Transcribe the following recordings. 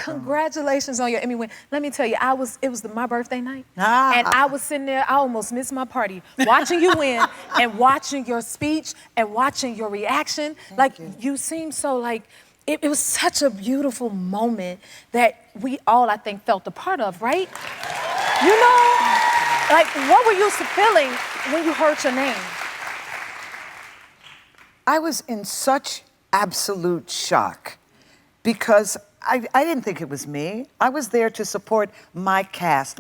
Congratulations on your Emmy win. Let me tell you, it was my birthday night, and I was sitting there, I almost missed my party, watching you win, and watching your speech, and watching your reaction. You seemed so like, it was such a beautiful moment that we all, I think, felt a part of, right? You know, like, what were you feeling when you heard your name? I was in such absolute shock because I didn't think it was me. I was there to support my cast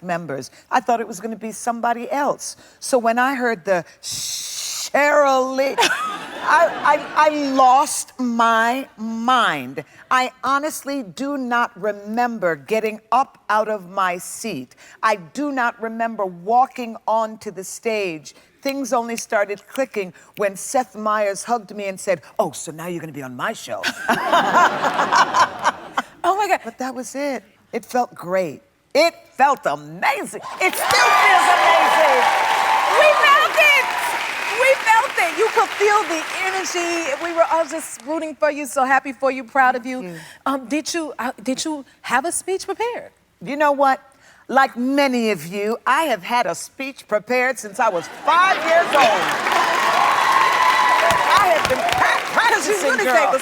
members. I thought it was going to be somebody else. So when I heard the Sheryl Lee, I lost my mind. I honestly do not remember getting up out of my seat. I do not remember walking onto the stage. Things only started clicking when Seth Meyers hugged me and said, "Oh, so now you're gonna be on my show." Oh my God. But that was it. It felt great. It felt amazing. It still feels amazing. We felt it. We felt it. You could feel the energy. We were all just rooting for you, so happy for you, proud of you. Did you have a speech prepared? You know what? Like many of you, I have had a speech prepared since I was 5 years old. I have been practicing, girl.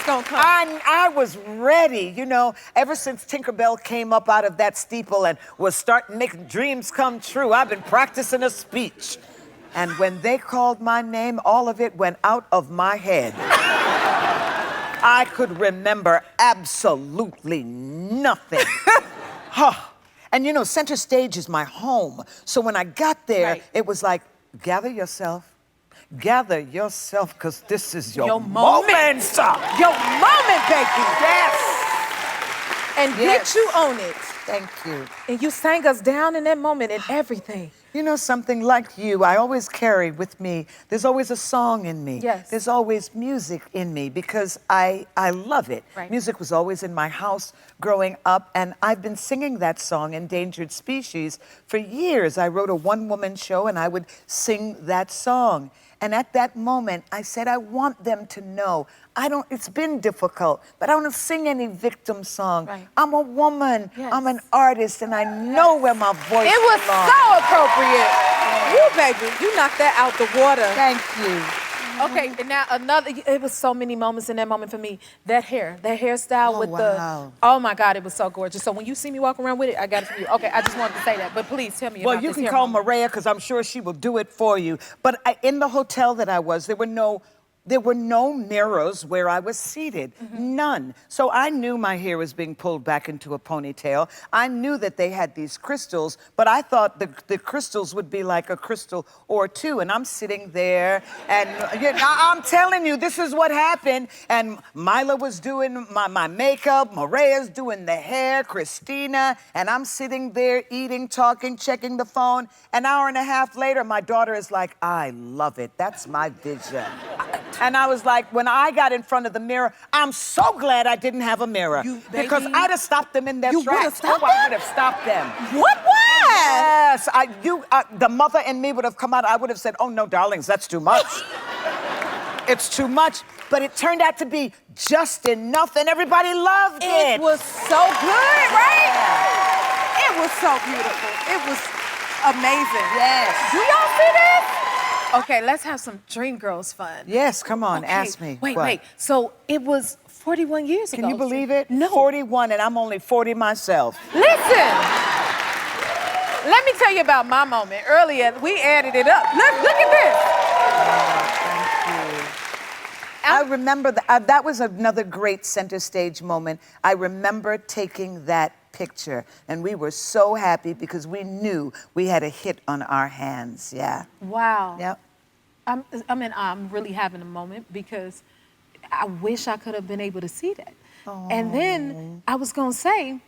I was ready, you know, ever since Tinkerbell came up out of that steeple and was starting making dreams come true. I've been practicing a speech. And when they called my name, all of it went out of my head. I could remember absolutely nothing. And you know, center stage is my home. So when I got there, it was like, gather yourself, because this is your moment. Your moment, baby. Yes. And did you own it? Thank you. And you sang us down in that moment and everything. You know something, like you, I always carry with me, there's always a song in me. Yes. There's always music in me because I love it. Right. Music was always in my house growing up, and I've been singing that song, Endangered Species, for years. I wrote a one-woman show and I would sing that song. And at that moment, I said, I want them to know, it's been difficult, but I don't sing any victim song. Right. I'm a woman, I'm an artist, and I know where my voice It was belongs. so appropriate. You, baby, you knocked that out the water. Thank you. Okay, and now it was so many moments in that moment for me. That hairstyle with oh my God, it was so gorgeous. So when you see me walk around with it, I got it from you. Okay, I just wanted to say that, but please tell me about this. Well, you can call Maria, because I'm sure she will do it for you. But in the hotel that I was, there were no mirrors where I was seated, none. So I knew my hair was being pulled back into a ponytail. I knew that they had these crystals, but I thought the crystals would be like a crystal or two. And I'm sitting there, and I'm telling you, this is what happened. And Mila was doing my makeup, Maria's doing the hair, Christina, and I'm sitting there eating, talking, checking the phone. An hour and a half later, my daughter is like, I love it. That's my vision. And I was like, when I got in front of the mirror, I'm so glad I didn't have a mirror. Because I'd have stopped them in their tracks. I would have stopped them. What? Yes. The mother in me would have come out. I would have said, oh, no, darlings, that's too much. It's too much. But it turned out to be just enough, and everybody loved it. It was so good, right? It was so beautiful. It was amazing. Yes. Do y'all see this? Okay, let's have some Dreamgirls fun. Yes, come on, ask me. Wait. So it was 41 years ago. Can you believe it? No. 41, and I'm only 40 myself. Listen, let me tell you about my moment. Earlier, we added it up. Look at this. Thank you. I remember that was another great center stage moment. I remember taking that picture, and we were so happy because we knew we had a hit on our hands. Yeah. Wow. Yep. I'm really having a moment because I wish I could have been able to see that. Oh. And then I was gonna say,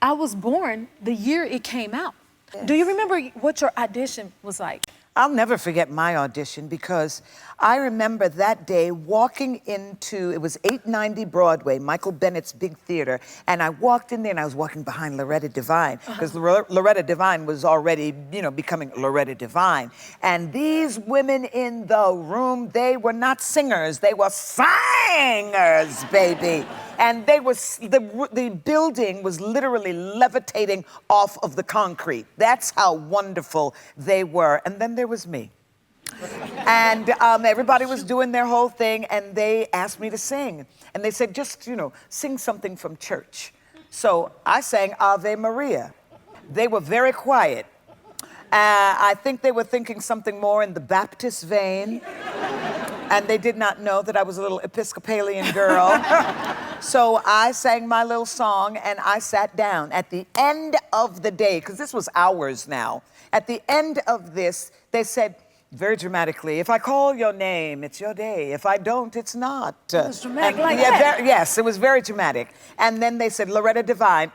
I was born the year it came out. Yes. Do you remember what your audition was like? I'll never forget my audition because I remember that day walking into, it was 890 Broadway, Michael Bennett's big theater, and I walked in there and I was walking behind Loretta Devine because Loretta Devine was already, becoming Loretta Devine. And these women in the room, they were not singers, they were singers, baby. And the building was literally levitating off of the concrete. That's how wonderful they were. And then there was me. And everybody was doing their whole thing, and they asked me to sing. And they said, just, sing something from church. So I sang Ave Maria. They were very quiet. I think they were thinking something more in the Baptist vein. And they did not know that I was a little Episcopalian girl. So I sang my little song, and I sat down. At the end of the day, because this was hours now, at the end of this, they said, very dramatically, if I call your name, it's your day. If I don't, it's not. It was dramatic like that. Yes, it was very dramatic. And then they said, Loretta Devine,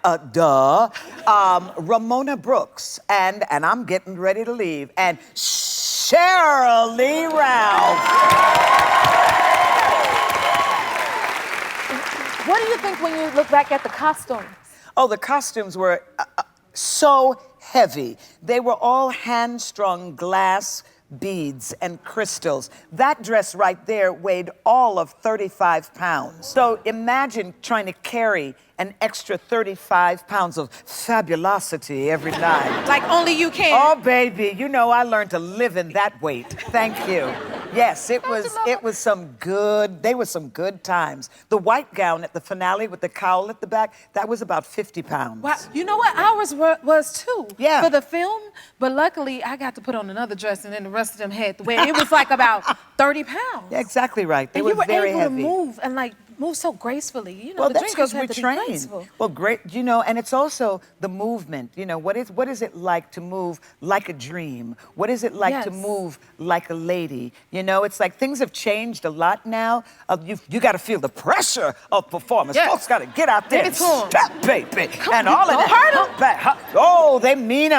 Ramona Brooks, and I'm getting ready to leave, and Sheryl Lee Ralph. What do you think when you look back at the costumes? Oh, the costumes were so heavy. They were all hand-strung glass beads and crystals. That dress right there weighed all of 35 pounds. So imagine trying to carry an extra 35 pounds of fabulosity every night. Like only you can. Oh, baby, I learned to live in that weight. Thank you. Yes, they were some good times. The white gown at the finale with the cowl at the back, that was about 50 pounds. Wow. You know what? Ours was too. Yeah. For the film, but luckily I got to put on another dress, and then the rest of them had to wear. It was like about 30 pounds. Yeah, exactly right. They and were you were very able heavy. to move and move so gracefully. Well, the that's Dreamgirls because we had to be trained. graceful. Well, great, and it's also the movement. What is it like to move like a dream? What is it like to move like a lady? It's like things have changed a lot now. You got to feel the pressure of performance. Yes. Folks got to get out there Give and it to 'em. step, baby, and on, all of don't that. hurt 'em. Oh, they mean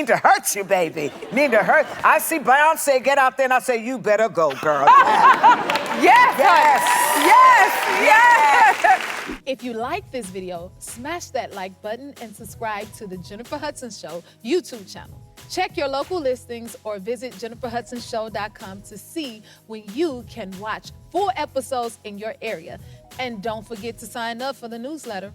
to hurt you, baby. Mean to hurt. I see Beyonce get out there, and I say, you better go, girl. Yes! Yes! Yes! Yes! If you like this video, smash that like button and subscribe to the Jennifer Hudson Show YouTube channel. Check your local listings or visit jenniferhudsonshow.com to see when you can watch full episodes in your area. And don't forget to sign up for the newsletter.